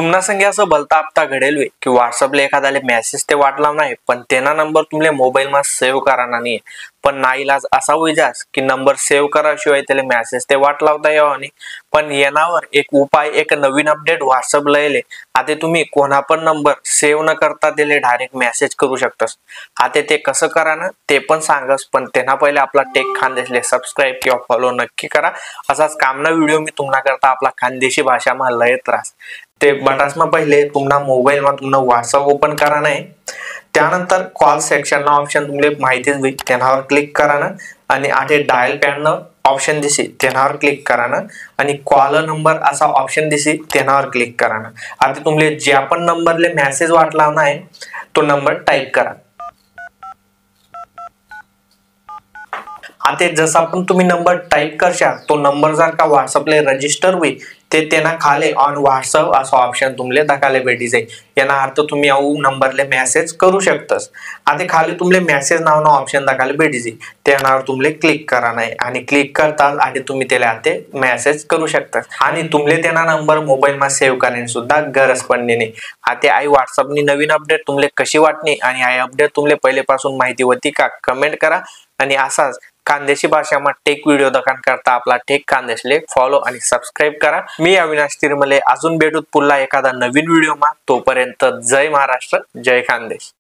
तुमना संगे असं भलता हप्ता घडेल वे की व्हॉट्सअपला एखाद्याला मेसेज ते वाटला नाही पण तेना नंबर तुमले मोबाईल मा सेव्ह कराना नाही पण नाईलाज असा होईजास की नंबर सेव्ह कराशिवाय त्याला मेसेज ते वाट लावता यावं नाही पण येणावर एक उपाय एक नवीन अपडेट व्हॉट्सअपला येले आता तुम्ही कोणा पण नंबर सेव्ह न करता त्याला डायरेक्ट मेसेज करू शकतास आता ते कसं करा ना ते पण सांगस पण त्यांना पहिले आपला टेक खानदेशले सबस्क्राईब किंवा फॉलो नक्की करा असाच कामना व्हिडिओ मी तुम्हाला करता आपला खानदेशी भाषा मा लय त्रास ते बटासमा पहिले तुमना मोबाईल मा तुमना व्हॉट्सअप ओपन करा नाही त्यानंतर कॉल सेक्शन ना ऑप्शन तुमले माहितीच होईल त्यावर क्लिक करा ना आणि आठे डायल पॅड न ऑप्शन दिसी त्यावर क्लिक करा ना आणि कॉल नंबर असा ऑप्शन दिसी त्यावर क्लिक करा ना आता तुमले ज्या पण नंबरले मेसेज वाटला नाही तो नंबर टाइप करा आता जसं आपण तुम्ही नंबर टाइप करशा तो नंबर जर का व्हॉट्सअपला रजिस्टर होईल ते त्यांना खाले ऑन व्हॉट्सअप असं ऑप्शन तुमले दाखवले भेटी जाईल याना अर्थ तुम्ही आऊ नंबरले मेसेज करू शकतास आता खाली तुमले मेसेज नाव ना ऑप्शन दाखवले भेटी जाईल त्यावर तुमले क्लिक करा नाही आणि क्लिक करताच आणि तुम्ही त्याला आते मेसेज करू शकता आणि तुमले त्यांना नंबर मोबाईल मा सेव्ह करण्याची सुद्धा गरज पडणे नाही आता आई व्हॉट्सअपनी नवीन अपडेट तुमले कशी वाटणे आणि आई अपडेट तुमले पहिलेपासून माहिती होती का कमेंट करा आणि असाच खानदेशी भाषा मा टेक व्हिडिओ दखन करता आपला टेक खानदेशले फॉलो आणि सबस्क्राईब करा मी अविनाश तिरमले अजून भेटूत पुन्हा एखादा नवीन व्हिडिओ मा तोपर्यंत जय महाराष्ट्र जय खानदेश।